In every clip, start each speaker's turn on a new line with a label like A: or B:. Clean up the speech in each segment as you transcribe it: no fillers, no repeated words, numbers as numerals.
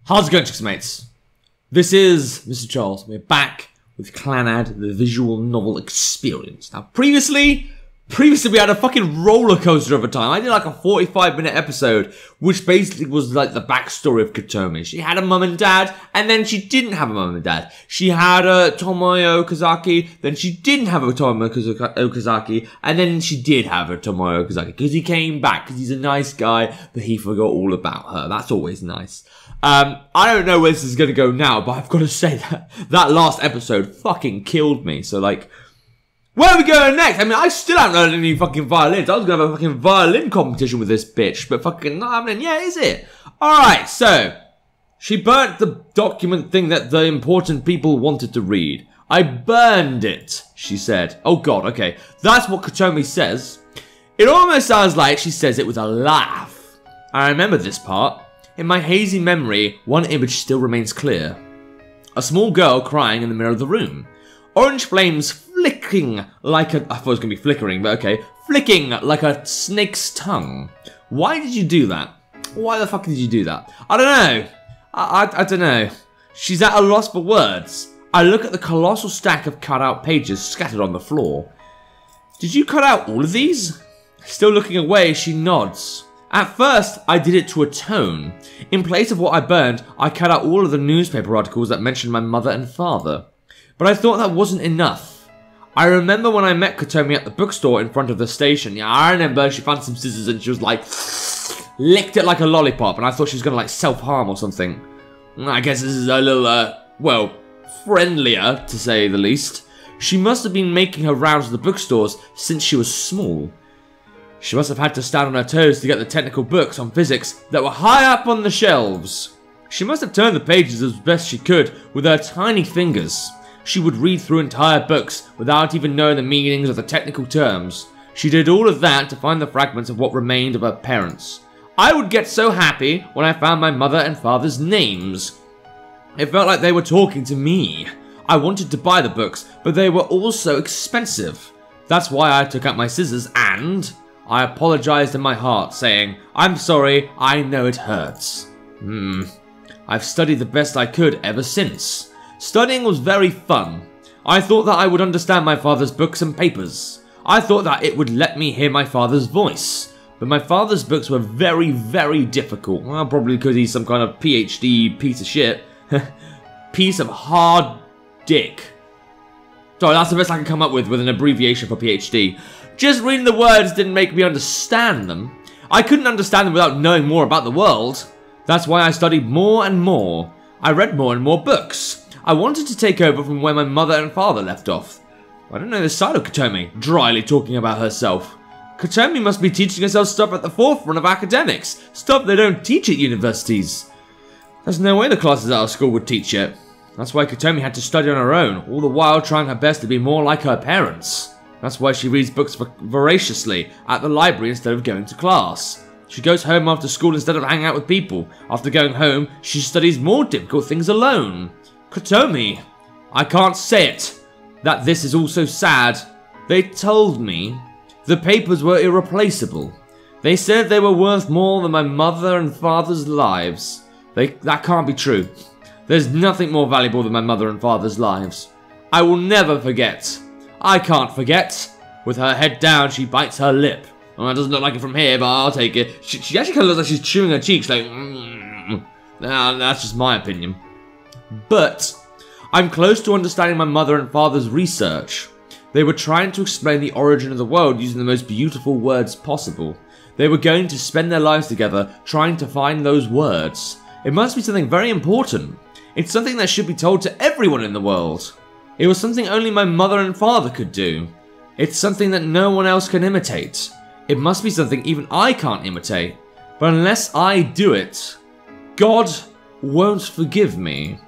A: How's it going, chicks and mates? This is Mrjacharles. We're back with Clannad, the visual novel experience. Now, previously we had a fucking roller coaster of a time. I did like a 45-minute episode, which basically was like the backstory of Kotomi. She had a mum and dad, and then she didn't have a mum and dad. She had a Tomoyo Okazaki, then she didn't have a Tomoyo Okazaki, and then she did have a Tomoyo Okazaki, because he came back, because he's a nice guy, but he forgot all about her. That's always nice. I don't know where this is going to go now, but I've got to say that last episode fucking killed me. So, like, where are we going next? I mean, I still haven't learned any fucking violins. I was going to have a fucking violin competition with this bitch, but fucking not happening yet, is it? Alright, so, she burnt the document thing that the important people wanted to read. I burned it, she said. Oh god, okay. That's what Kotomi says. It almost sounds like she says it with a laugh. I remember this part. In my hazy memory, one image still remains clear. A small girl crying in the middle of the room. Orange flames flicking like a... I thought it was going to be flickering, but okay. Flicking like a snake's tongue. Why did you do that? Why the fuck did you do that? I don't know. I don't know. She's at a loss for words. I look at the colossal stack of cut-out pages scattered on the floor. Did you cut out all of these? Still looking away, she nods. At first, I did it to atone. In place of what I burned, I cut out all of the newspaper articles that mentioned my mother and father. But I thought that wasn't enough. I remember when I met Kotomi at the bookstore in front of the station. Yeah, I remember she found some scissors and she was like, licked it like a lollipop, and I thought she was gonna like self-harm or something. I guess this is a little, well, friendlier, to say the least. She must have been making her rounds to the bookstores since she was small. She must have had to stand on her toes to get the technical books on physics that were high up on the shelves. She must have turned the pages as best she could with her tiny fingers. She would read through entire books without even knowing the meanings of the technical terms. She did all of that to find the fragments of what remained of her parents. I would get so happy when I found my mother and father's names. It felt like they were talking to me. I wanted to buy the books, but they were all so expensive. That's why I took out my scissors and... I apologized in my heart, saying, I'm sorry, I know it hurts. I've studied the best I could ever since. Studying was very fun. I thought that I would understand my father's books and papers. I thought that it would let me hear my father's voice. But my father's books were very, very difficult. Well, probably because he's some kind of PhD piece of shit. Piece of hard dick. Sorry, that's the best I can come up with an abbreviation for PhD. Just reading the words didn't make me understand them. I couldn't understand them without knowing more about the world. That's why I studied more and more. I read more and more books. I wanted to take over from where my mother and father left off. I don't know this side of Kotomi, dryly talking about herself. Kotomi must be teaching herself stuff at the forefront of academics, stuff they don't teach at universities. There's no way the classes at our school would teach it. That's why Kotomi had to study on her own, all the while trying her best to be more like her parents. That's why she reads books voraciously at the library instead of going to class. She goes home after school instead of hanging out with people. After going home, she studies more difficult things alone. Kotomi, I can't say it, that this is also sad. They told me the papers were irreplaceable. They said they were worth more than my mother and father's lives. That can't be true. There's nothing more valuable than my mother and father's lives. I will never forget. I can't forget. With her head down, she bites her lip. Well, it doesn't look like it from here, but I'll take it. She actually kind of looks like she's chewing her cheeks, like... that's just my opinion. But I'm close to understanding my mother and father's research. They were trying to explain the origin of the world using the most beautiful words possible. They were going to spend their lives together trying to find those words. It must be something very important. It's something that should be told to everyone in the world. It was something only my mother and father could do. It's something that no one else can imitate. It must be something even I can't imitate. But unless I do it, God won't forgive me.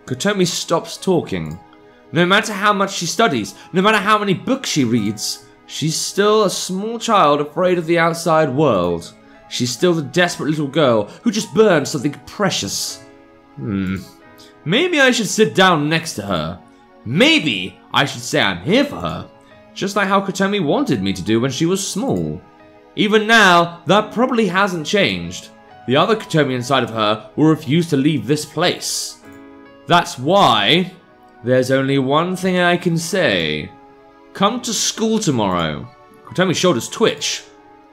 A: Kotomi stops talking. No matter how much she studies, no matter how many books she reads, she's still a small child afraid of the outside world. She's still the desperate little girl who just burned something precious. Maybe I should sit down next to her. Maybe I should say I'm here for her, just like how Kotomi wanted me to do when she was small. Even now, that probably hasn't changed. The other Kotomi inside of her will refuse to leave this place. That's why there's only one thing I can say. Come to school tomorrow. Kotomi's shoulders twitch.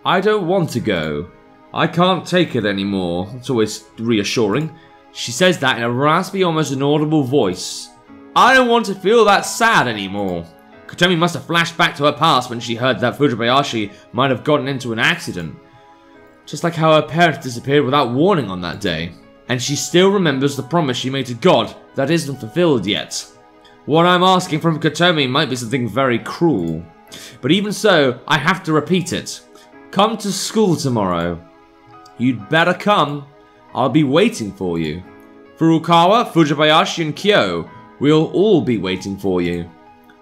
A: I don't want to go. I can't take it anymore. It's always reassuring. She says that in a raspy, almost inaudible voice. I don't want to feel that sad anymore. Kotomi must have flashed back to her past when she heard that Fujibayashi might have gotten into an accident. Just like how her parents disappeared without warning on that day. And she still remembers the promise she made to God that isn't fulfilled yet. What I'm asking from Kotomi might be something very cruel. But even so, I have to repeat it. Come to school tomorrow. You'd better come. I'll be waiting for you. Furukawa, Fujibayashi, and Kyo, we'll all be waiting for you.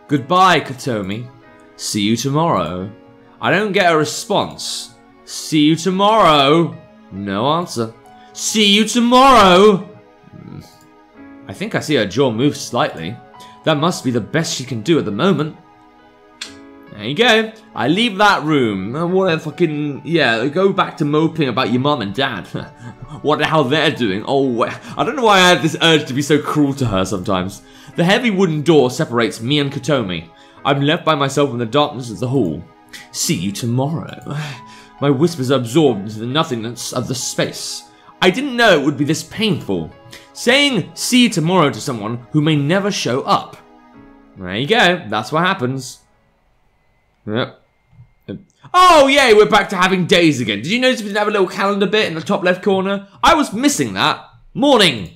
A: Goodbye, Kotomi. See you tomorrow. I don't get a response. See you tomorrow. No answer. See you tomorrow. I think I see her jaw move slightly. That must be the best she can do at the moment. There you go. I leave that room. What a fucking... Yeah, go back to moping about your mum and dad. What the hell they're doing. Oh, I don't know why I have this urge to be so cruel to her sometimes. The heavy wooden door separates me and Kotomi. I'm left by myself in the darkness of the hall. See you tomorrow. My whispers are absorbed into the nothingness of the space. I didn't know it would be this painful. Saying see you tomorrow to someone who may never show up. There you go. That's what happens. Yep. Oh, yay, we're back to having days again. Did you notice we didn't have a little calendar bit in the top left corner? I was missing that. Morning.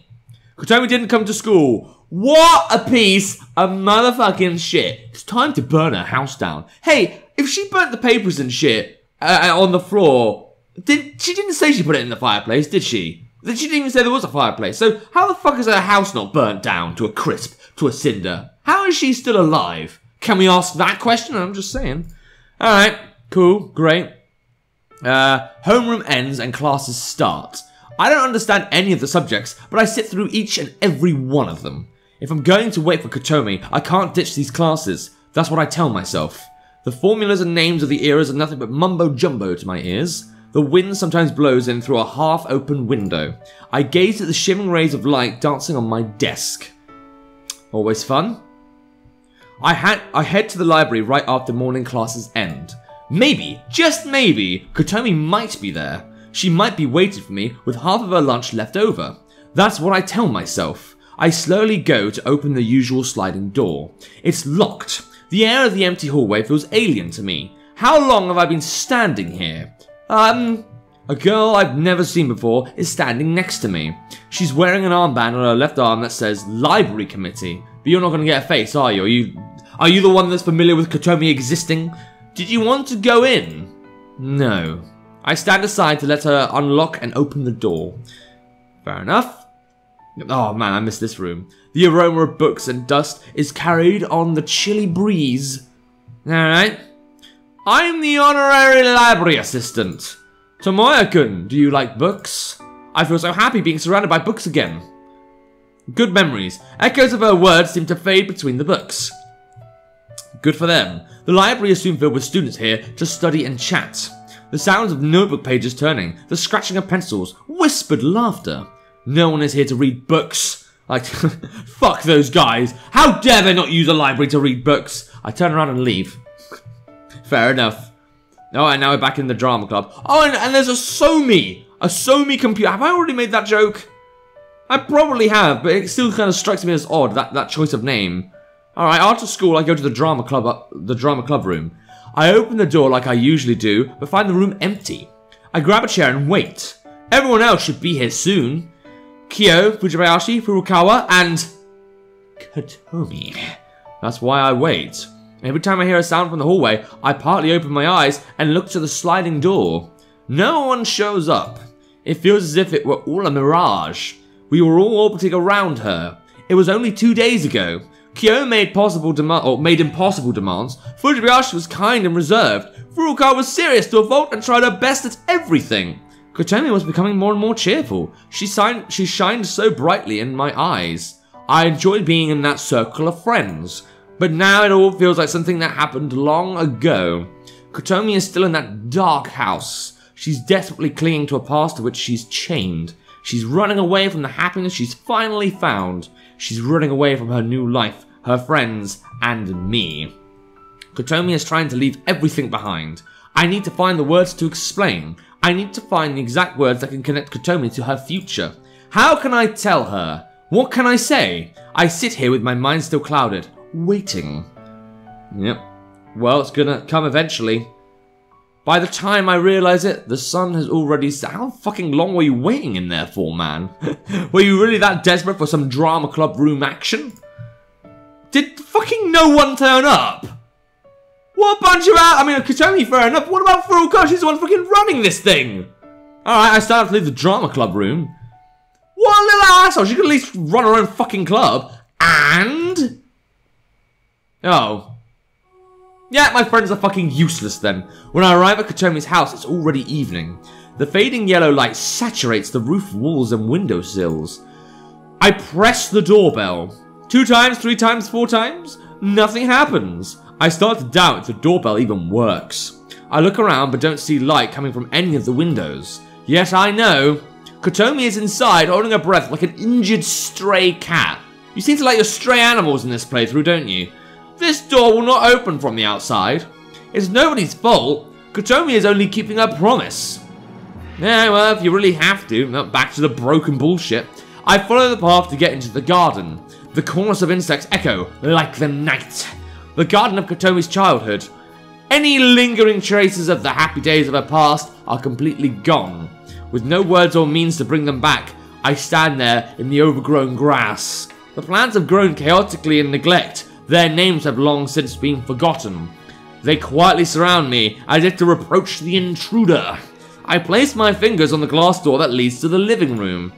A: Kotomi didn't come to school. What a piece of motherfucking shit. It's time to burn her house down. Hey, if she burnt the papers and shit on the floor, she didn't say she put it in the fireplace, did she? She didn't even say there was a fireplace. So how the fuck is her house not burnt down to a crisp, to a cinder? How is she still alive? Can we ask that question? I'm just saying. Alright, cool, great. Homeroom ends and classes start. I don't understand any of the subjects, but I sit through each and every one of them. If I'm going to wait for Kotomi, I can't ditch these classes. That's what I tell myself. The formulas and names of the eras are nothing but mumbo-jumbo to my ears. The wind sometimes blows in through a half-open window. I gaze at the shimmering rays of light dancing on my desk. Always fun. I head to the library right after morning classes end. Maybe, just maybe, Kotomi might be there. She might be waiting for me with half of her lunch left over. That's what I tell myself. I slowly go to open the usual sliding door. It's locked. The air of the empty hallway feels alien to me. How long have I been standing here? A girl I've never seen before is standing next to me. She's wearing an armband on her left arm that says Library Committee. But you're not going to get a face, are you? Are you the one that's familiar with Kotomi existing? Did you want to go in? No. I stand aside to let her unlock and open the door. Fair enough. Oh man, I miss this room. The aroma of books and dust is carried on the chilly breeze. Alright. I'm the honorary library assistant. Tomoya-kun, do you like books? I feel so happy being surrounded by books again. Good memories. Echoes of her words seem to fade between the books. Good for them. The library is soon filled with students here to study and chat. The sounds of notebook pages turning, the scratching of pencils, whispered laughter. No one is here to read books. Like, fuck those guys. How dare they not use a library to read books? I turn around and leave. Fair enough. Alright, now we're back in the drama club. Oh, and there's a Somi. A Somi computer. Have I already made that joke? I probably have, but it still kind of strikes me as odd, that choice of name. Alright, after school I go to the drama club room. I open the door like I usually do, but find the room empty. I grab a chair and wait. Everyone else should be here soon. Kyo, Fujibayashi, Furukawa, and Kotomi. That's why I wait. Every time I hear a sound from the hallway, I partly open my eyes and look to the sliding door. No one shows up. It feels as if it were all a mirage. We were all orbiting around her. It was only 2 days ago. Kyo made impossible demands. Fujibayashi was kind and reserved. Furukawa was serious to a fault and tried her best at everything. Kotomi was becoming more and more cheerful. She shined so brightly in my eyes. I enjoyed being in that circle of friends. But now it all feels like something that happened long ago. Kotomi is still in that dark house. She's desperately clinging to a past to which she's chained. She's running away from the happiness she's finally found. She's running away from her new life, her friends, and me. Kotomi is trying to leave everything behind. I need to find the words to explain. I need to find the exact words that can connect Kotomi to her future. How can I tell her? What can I say? I sit here with my mind still clouded, waiting. Yep. Well, it's gonna come eventually. By the time I realize it, the sun has already set. How fucking long were you waiting in there for, man? Were you really that desperate for some drama club room action? Did fucking no one turn up? What a bunch of I mean, Kotomi, fair enough. What about Furukawa? She's the one fucking running this thing. Alright, I started to leave the drama club room. What a little asshole. She could at least run her own fucking club. And... oh. Yeah, my friends are fucking useless then. When I arrive at Kotomi's house, it's already evening. The fading yellow light saturates the roof walls and windowsills. I press the doorbell. 2 times, 3 times, 4 times? Nothing happens. I start to doubt if the doorbell even works. I look around but don't see light coming from any of the windows. Yes, I know. Kotomi is inside, holding her breath like an injured stray cat. You seem to like your stray animals in this playthrough, don't you? This door will not open from the outside. It's nobody's fault. Kotomi is only keeping her promise. Yeah, well, if you really have to, back to the broken bullshit. I follow the path to get into the garden. The chorus of insects echo like the night. The garden of Kotomi's childhood. Any lingering traces of the happy days of her past are completely gone. With no words or means to bring them back, I stand there in the overgrown grass. The plants have grown chaotically in neglect. Their names have long since been forgotten. They quietly surround me, as if to reproach the intruder. I place my fingers on the glass door that leads to the living room.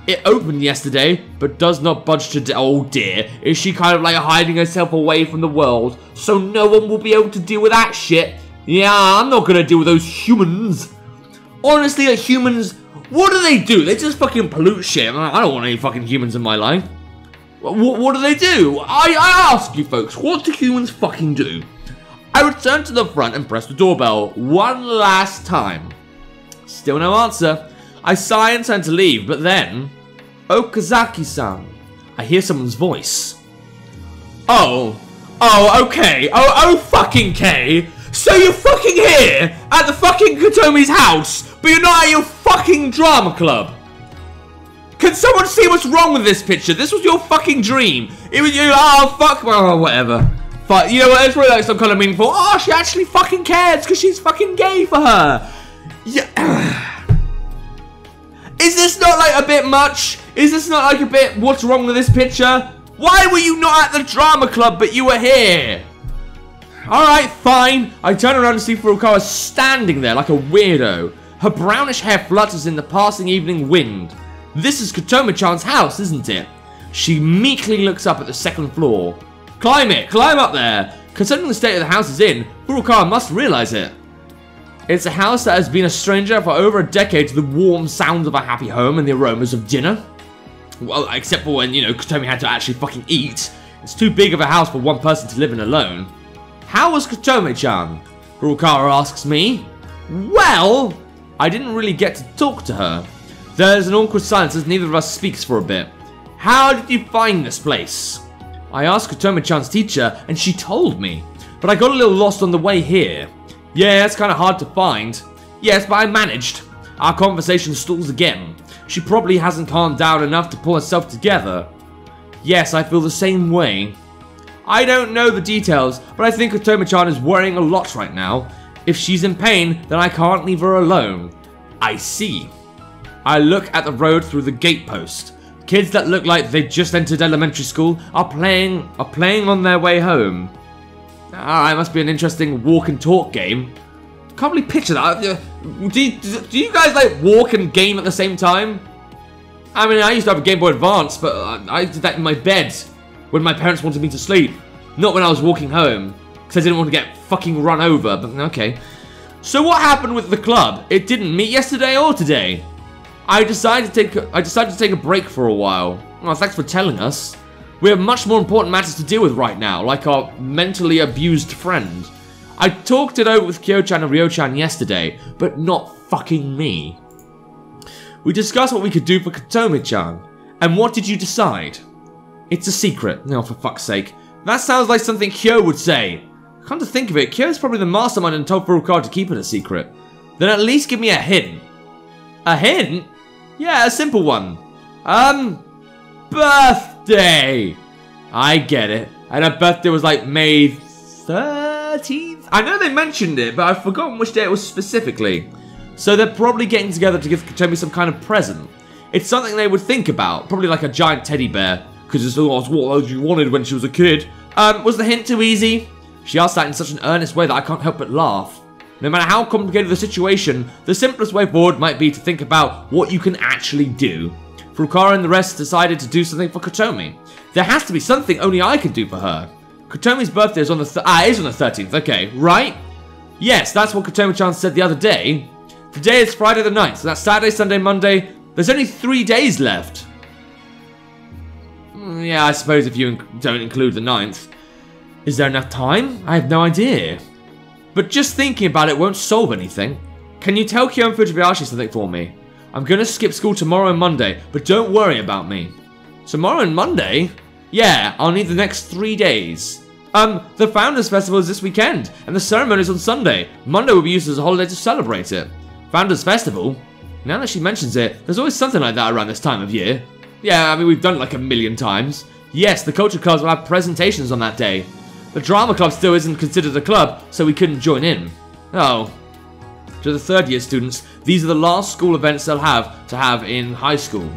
A: It opened yesterday, but does not budge today. Oh dear, is she kind of like hiding herself away from the world, so no one will be able to deal with that shit? Yeah, I'm not gonna deal with those humans. Honestly, like humans, what do? They just fucking pollute shit. I don't want any fucking humans in my life. What do they do? I ask you folks, what do humans fucking do? I return to the front and press the doorbell one last time. Still no answer. I sigh and turn to leave, but then... Okazaki-san. I hear someone's voice. Oh, okay. Oh, fucking K. So you're fucking here at the fucking Kotomi's house, but you're not at your fucking drama club. Can someone see what's wrong with this picture? This was your fucking dream. It was you, oh, fuck, well, whatever. But, you know what, it's really like some kind of meaningful, oh, she actually fucking cares because she's fucking gay for her. Yeah. Is this not like a bit much? Is this not like a bit, what's wrong with this picture? Why were you not at the drama club but you were here? Alright, fine. I turn around and see Furukawa standing there like a weirdo. Her brownish hair flutters in the passing evening wind. This is Kotomi-chan's house, isn't it? She meekly looks up at the second floor. Climb up there. Considering the state of the house is in, Furukawa must realize it. It's a house that has been a stranger for over a decade to the warm sounds of a happy home and the aromas of dinner. Well, except for when, you know, Kotomi had to actually fucking eat. It's too big of a house for one person to live in alone. How was Kotomi-chan? Furukawa asks me. Well, I didn't really get to talk to her. There's an awkward silence as neither of us speaks for a bit. How did you find this place? I asked Kotomi-chan's teacher and she told me, but I got a little lost on the way here. Yeah, it's kind of hard to find. Yes, but I managed. Our conversation stalls again. She probably hasn't calmed down enough to pull herself together. Yes, I feel the same way. I don't know the details, but I think Kotomi-chan is worrying a lot right now. If she's in pain, then I can't leave her alone. I see. I look at the road through the gatepost. Kids that look like they've just entered elementary school are playing on their way home. Alright, must be an interesting walk and talk game. Can't really picture that. Do you guys like walk and game at the same time? I mean, I used to have a Game Boy Advance, but I did that in my bed when my parents wanted me to sleep. Not when I was walking home, because I didn't want to get fucking run over, but okay. So what happened with the club? It didn't meet yesterday or today. I decided to take a break for a while. Oh, thanks for telling us. We have much more important matters to deal with right now, like our mentally abused friend. I talked it over with Kyo-chan and Ryo-chan yesterday, but not fucking me. We discussed what we could do for Kotomi-chan. And what did you decide? It's a secret. No, for fuck's sake. That sounds like something Kyo would say. Come to think of it, Kyo's probably the mastermind and told Furukawa to keep it a secret. Then at least give me a hint. A hint? Yeah, a simple one. Birthday! I get it. And her birthday was like May 13th? I know they mentioned it, but I've forgotten which day it was specifically. So they're probably getting together to give Kotomi some kind of present. It's something they would think about, probably like a giant teddy bear, because it's what she wanted when she was a kid. Was the hint too easy? She asked that in such an earnest way that I can't help but laugh. No matter how complicated the situation, the simplest way forward might be to think about what you can actually do. Furukawa and the rest decided to do something for Kotomi. There has to be something only I can do for her. Kotomi's birthday is on the 13th, okay, right? Yes, that's what Kotomi-chan said the other day. Today is Friday the 9th, so that's Saturday, Sunday, Monday. There's only 3 days left. Yeah, I suppose if you don't include the 9th. Is there enough time? I have no idea. But just thinking about it won't solve anything. Can you tell Kyo and Fujibayashi something for me? I'm gonna skip school tomorrow and Monday, but don't worry about me. Tomorrow and Monday? Yeah, I'll need the next 3 days. The Founders Festival is this weekend, and the ceremony is on Sunday. Monday will be used as a holiday to celebrate it. Founders Festival? Now that she mentions it, there's always something like that around this time of year. Yeah, I mean, we've done it like a million times. Yes, the culture clubs will have presentations on that day. The drama club still isn't considered a club, so we couldn't join in. Oh. To the third-year students, these are the last school events they'll have to have in high school.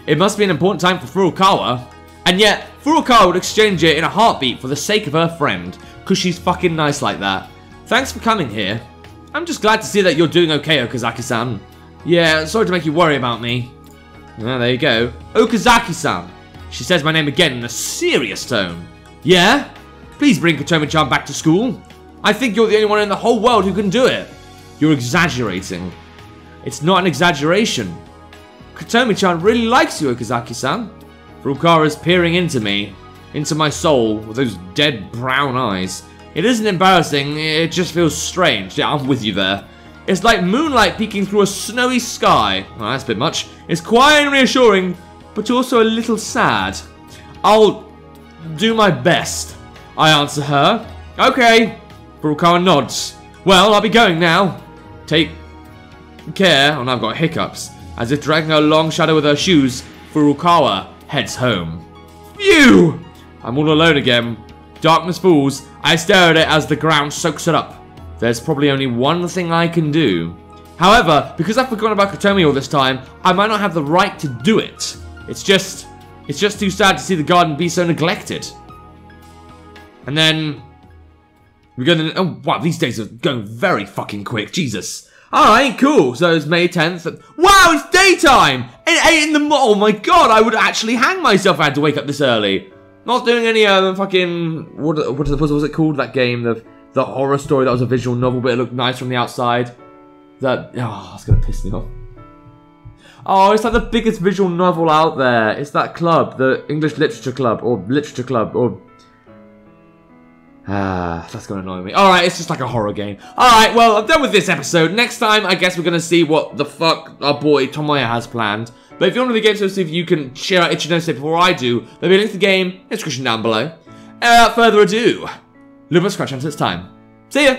A: It must be an important time for Furukawa. And yet, Furukawa would exchange it in a heartbeat for the sake of her friend, because she's fucking nice like that. Thanks for coming here. I'm just glad to see that you're doing okay, Okazaki-san. Yeah, sorry to make you worry about me. Well, there you go. Okazaki-san. She says my name again in a serious tone. Yeah? Please bring Kotomi-chan back to school. I think you're the only one in the whole world who can do it. You're exaggerating. It's not an exaggeration. Kotomi-chan really likes you, Okazaki-san. Furukawa is peering into me, into my soul, with those dead brown eyes. It isn't embarrassing, it just feels strange. Yeah, I'm with you there. It's like moonlight peeking through a snowy sky. Oh, that's a bit much. It's quiet and reassuring, but also a little sad. I'll do my best, I answer her. Okay. Furukawa nods. Well, I'll be going now. Take care. Oh, now I've got hiccups. As if dragging a long shadow with her shoes, Furukawa heads home. Phew! I'm all alone again. Darkness falls. I stare at it as the ground soaks it up. There's probably only one thing I can do. However, because I've forgotten about Kotomi all this time, I might not have the right to do it. It's just too sad to see the garden be so neglected. And then we go to, oh wow, these days are going very fucking quick, Jesus. Alright, cool, so it's May 10th. Wow, it's daytime! 8 in the morning, oh my god, I would actually hang myself if I had to wake up this early. Not doing any fucking, what was it called, that game, the horror story that was a visual novel, but it looked nice from the outside. That, oh, that's gonna piss me off. Oh, it's like the biggest visual novel out there. It's that club, the English Literature Club, or that's gonna annoy me. Alright, it's just like a horror game. Alright, well, I'm done with this episode. Next time, I guess we're gonna see what the fuck our boy Tomoya has planned. But if you want to be game, so see if you can share out Ichinose before I do, there'll be a link to the game in the description down below. And without further ado, Lumos Scratch until it's time. See ya!